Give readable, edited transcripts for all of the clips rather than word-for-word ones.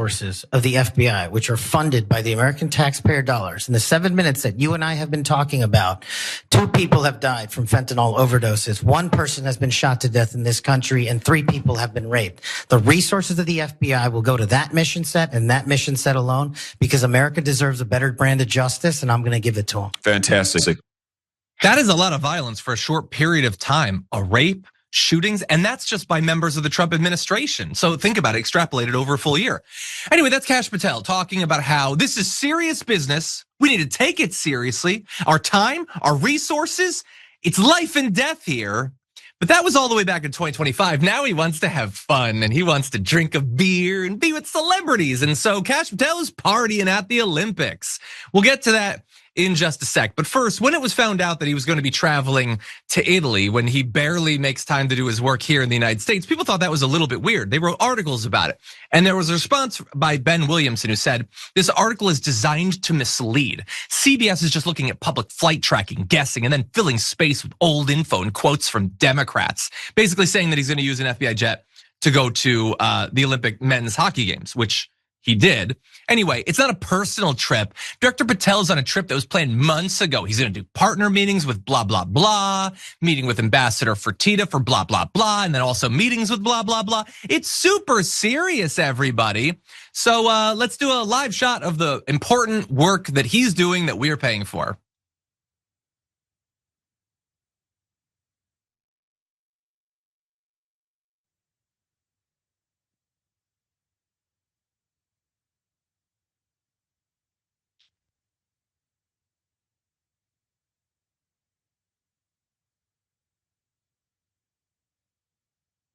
resources of the FBI, which are funded by the American taxpayer dollars, in the 7 minutes that you and I have been talking about, 2 people have died from fentanyl overdoses. 1 person has been shot to death in this country, and 3 people have been raped. The resources of the FBI will go to that mission set and that mission set alone, because America deserves a better brand of justice, and I'm going to give it to them. Fantastic. That is a lot of violence for a short period of time. A rape, shootings, and that's just by members of the Trump administration. So think about it, extrapolated over a full year. Anyway, that's Kash Patel talking about how this is serious business. We need to take it seriously. Our time, our resources, it's life and death here. But that was all the way back in 2025. Now he wants to have fun and he wants to drink a beer and be with celebrities. And so Kash Patel is partying at the Olympics. We'll get to that in just a sec. But first, when it was found out that he was going to be traveling to Italy when he barely makes time to do his work here in the United States, people thought that was a little bit weird. They wrote articles about it. And there was a response by Ben Williamson who said, this article is designed to mislead. CBS is just looking at public flight tracking, guessing, and then filling space with old info and quotes from Democrats, basically saying that he's going to use an FBI jet to go to the Olympic men's hockey games, which he did. Anyway, it's not a personal trip. Director Patel's on a trip that was planned months ago. He's going to do partner meetings with blah, blah, blah, meeting with Ambassador Fertitta for blah, blah, blah, and then also meetings with blah, blah, blah. It's super serious, everybody. So let's do a live shot of the important work that he's doing that we're paying for.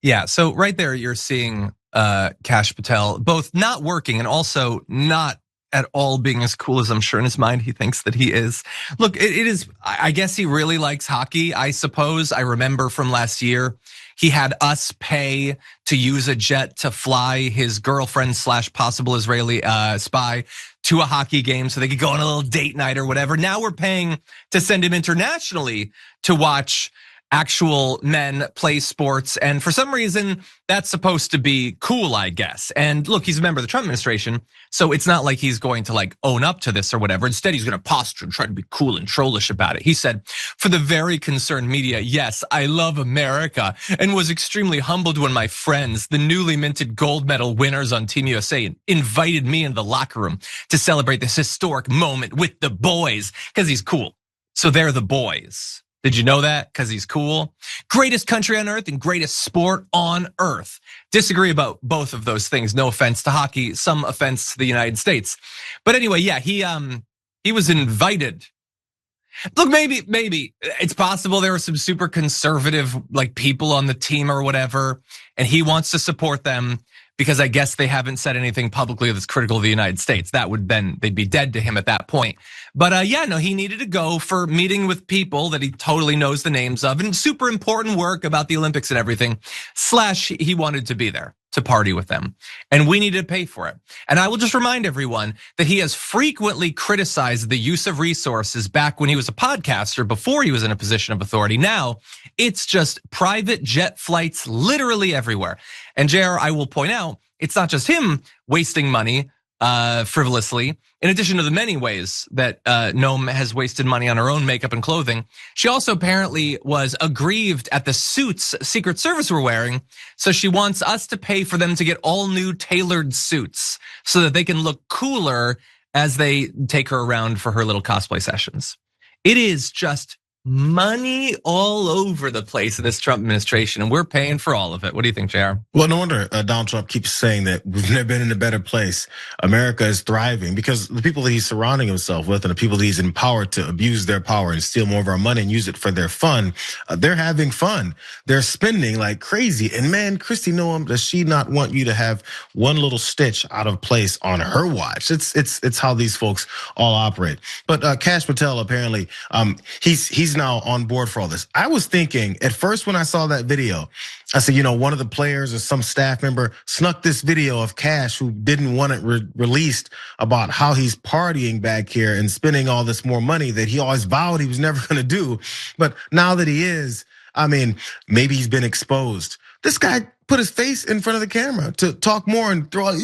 Yeah, so right there you're seeing Kash Patel both not working and also not at all being as cool as I'm sure in his mind he thinks that he is. Look, it is, I guess he really likes hockey, I suppose. I remember from last year, he had us pay to use a jet to fly his girlfriend / possible Israeli spy to a hockey game so they could go on a little date night or whatever. Now we're paying to send him internationally to watch actual men play sports. And for some reason, that's supposed to be cool, I guess. And look, he's a member of the Trump administration, so it's not like he's going to like own up to this or whatever. Instead, he's gonna posture and try to be cool and trollish about it. He said, for the very concerned media, yes, I love America and was extremely humbled when my friends, the newly minted gold medal winners on Team USA, invited me in the locker room to celebrate this historic moment with the boys, because he's cool. So they're the boys. Did you know that? Because he's cool. Greatest country on earth and greatest sport on earth. Disagree about both of those things. No offense to hockey, some offense to the United States. But anyway, yeah, he was invited. Look, maybe it's possible there were some super conservative like people on the team or whatever, and he wants to support them because I guess they haven't said anything publicly that's critical of the United States. That would then, they'd be dead to him at that point. But yeah, no, he needed to go for meeting with people that he totally knows the names of and super important work about the Olympics and everything. / he wanted to be there to party with them, and we needed to pay for it. And I will just remind everyone that he has frequently criticized the use of resources back when he was a podcaster before he was in a position of authority. Now it's just private jet flights literally everywhere. And JR, I will point out, it's not just him wasting money frivolously. In addition to the many ways that Noam has wasted money on her own makeup and clothing, she also apparently was aggrieved at the suits Secret Service were wearing. So she wants us to pay for them to get all new tailored suits so that they can look cooler as they take her around for her little cosplay sessions. It is just money all over the place in this Trump administration, and we're paying for all of it. What do you think, JR? Well, no wonder Donald Trump keeps saying that we've never been in a better place. America is thriving because the people that he's surrounding himself with and the people that he's empowered to abuse their power and steal more of our money and use it for their fun, they're having fun. They're spending like crazy. And man, Kristi Noem, does she not want you to have one little stitch out of place on her watch? It's how these folks all operate. But Kash Patel apparently, he's now on board for all this. I was thinking at first when I saw that video, I said, one of the players or some staff member snuck this video of Kash who didn't want it released about how he's partying back here and spending all this more money that he always vowed he was never gonna do. But now that he is, I mean, maybe he's been exposed. This guy put his face in front of the camera to talk more and throw out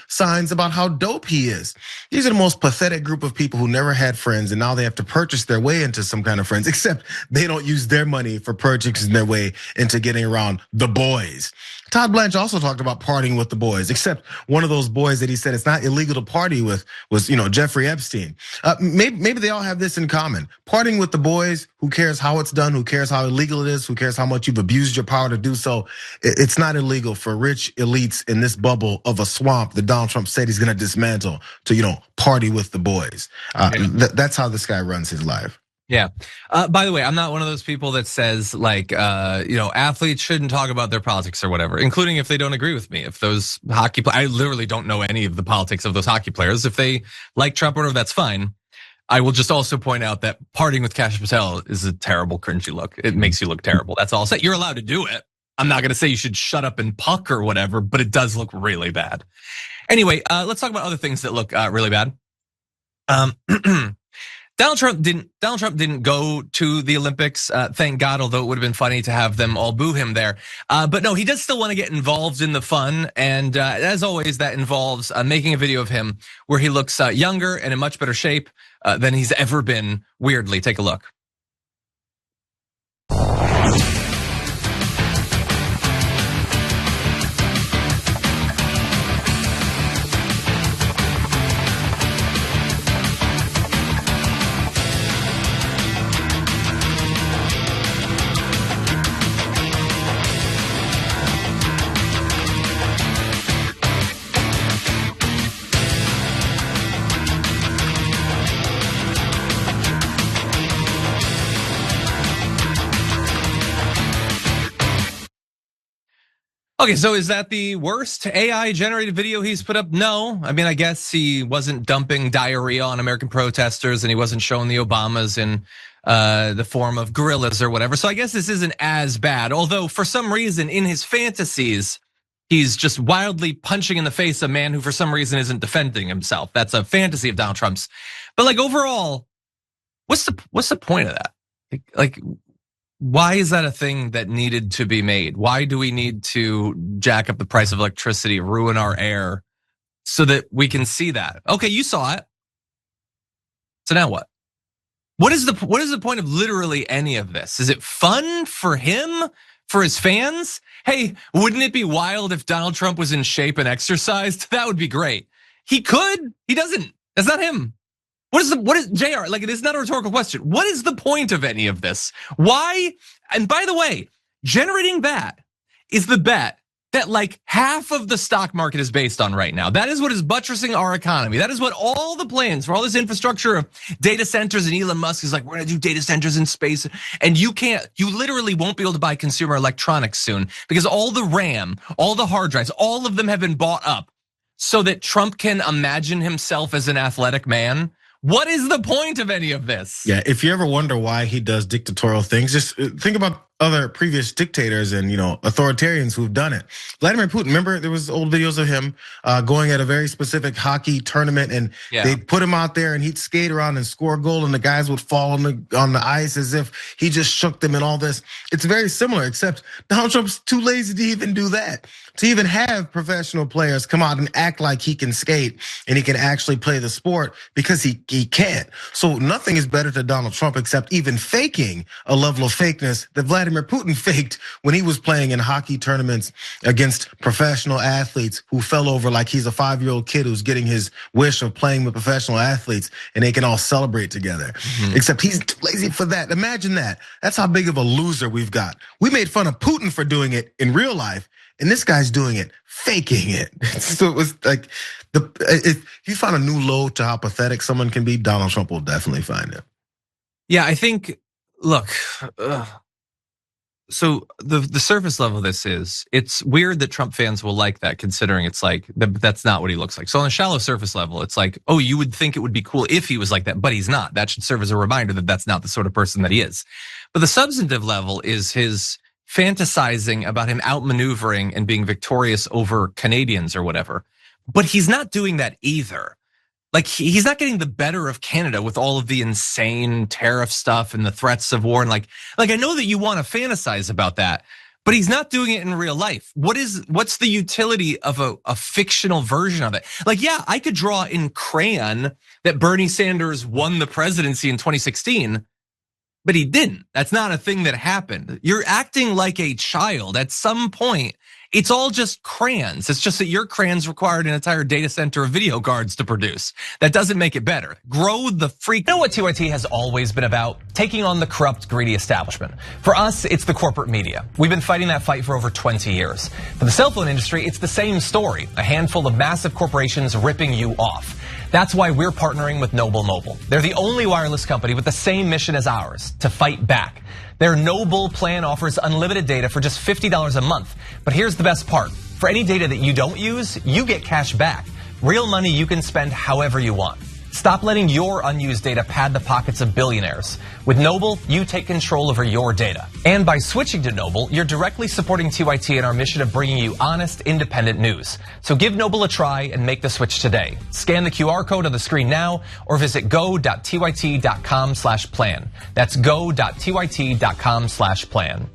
signs about how dope he is. These are the most pathetic group of people who never had friends, and now they have to purchase their way into some kind of friends, except they don't use their money for purchasing their way into getting around the boys. Todd Blanche also talked about partying with the boys, except one of those boys that he said it's not illegal to party with was, Jeffrey Epstein. Maybe they all have this in common. Partying with the boys, who cares how it's done, who cares how illegal it is, who cares how much you've abused your power to do so. It's not illegal for rich elites in this bubble of a swamp that Donald Trump said he's gonna dismantle to, party with the boys. That's how this guy runs his life. Yeah. By the way, I'm not one of those people that says like, athletes shouldn't talk about their politics or whatever, including if they don't agree with me. If those hockey players, I literally don't know any of the politics of those hockey players. If they like Trump or whatever, that's fine. I will just also point out that partying with Kash Patel is a terrible, cringy look. It makes you look terrible. That's all I'll say. You're allowed to do it. I'm not gonna say you should shut up and puck or whatever, but it does look really bad. Anyway, let's talk about other things that look really bad. Donald Trump didn't go to the Olympics, thank God, although it would have been funny to have them all boo him there. But no, he does still want to get involved in the fun. And as always, that involves making a video of him where he looks younger and in much better shape than he's ever been, weirdly. Take a look. Okay, so is that the worst AI generated video he's put up? No, I mean, I guess he wasn't dumping diarrhea on American protesters and he wasn't showing the Obamas in the form of gorillas or whatever. So I guess this isn't as bad. Although for some reason in his fantasies, he's just wildly punching in the face a man who for some reason isn't defending himself. That's a fantasy of Donald Trump's. But like overall, what's the point of that? Like, why is that a thing that needed to be made? Why do we need to jack up the price of electricity, ruin our air so that we can see that? Okay, you saw it. So now what? What is the point of literally any of this? Is it fun for him, for his fans? Hey, wouldn't it be wild if Donald Trump was in shape and exercised? That would be great. He could, he doesn't. That's not him. What is JR? Like, it is not a rhetorical question. What is the point of any of this? Why? And by the way, generating that is the bet that like half of the stock market is based on right now. That is what is buttressing our economy. That is what all the plans for all this infrastructure of data centers, and Elon Musk is like, we're gonna do data centers in space. And you literally won't be able to buy consumer electronics soon because all the RAM, all the hard drives, all of them have been bought up so that Trump can imagine himself as an athletic man. What is the point of any of this? Yeah, if you ever wonder why he does dictatorial things, just think about other previous dictators and authoritarians who've done it. Vladimir Putin, remember there was old videos of him going at a very specific hockey tournament, and they put him out there and he'd skate around and score a goal, and the guys would fall on the ice as if he just shook them and all this. It's very similar, except Donald Trump's too lazy to even do that. To even have professional players come out and act like he can skate and he can actually play the sport, because he can't. So nothing is better to Donald Trump except even faking a level of fakeness that Vladimir Putin faked when he was playing in hockey tournaments against professional athletes who fell over like he's a 5-year-old kid who's getting his wish of playing with professional athletes and they can all celebrate together. Except he's too lazy for that. Imagine that. That's how big of a loser we've got. We made fun of Putin for doing it in real life, and this guy's doing it, faking it. So it was like, if you find a new low to how pathetic someone can be, Donald Trump will definitely find it. Yeah, I think, look, so the surface level of this is, it's weird that Trump fans will like that, considering it's like, that's not what he looks like. So on a shallow surface level, it's like, oh, you would think it would be cool if he was like that, but he's not. That should serve as a reminder that that's not the sort of person that he is. But the substantive level is his fantasizing about him outmaneuvering and being victorious over Canadians or whatever. But he's not doing that either. Like, he's not getting the better of Canada with all of the insane tariff stuff and the threats of war. And like I know that you want to fantasize about that, But he's not doing it in real life. What's the utility of a fictional version of it? Like, yeah, I could draw in crayon that Bernie Sanders won the presidency in 2016, but he didn't. That's not a thing that happened. You're acting like a child. At some point, it's all just crayons. It's just that your crayons required an entire data center of video cards to produce. That doesn't make it better. Grow the freak. You know what TYT has always been about? Taking on the corrupt, greedy establishment. For us, it's the corporate media. We've been fighting that fight for over 20 years. For the cell phone industry, it's the same story. A handful of massive corporations ripping you off. That's why we're partnering with Noble Mobile. They're the only wireless company with the same mission as ours, to fight back. Their Noble plan offers unlimited data for just $50 a month. But here's the best part. For any data that you don't use, you get cash back. Real money you can spend however you want. Stop letting your unused data pad the pockets of billionaires. With Noble, you take control over your data. And by switching to Noble, you're directly supporting TYT in our mission of bringing you honest, independent news. So give Noble a try and make the switch today. Scan the QR code on the screen now or visit go.tyt.com/plan. That's go.tyt.com/plan.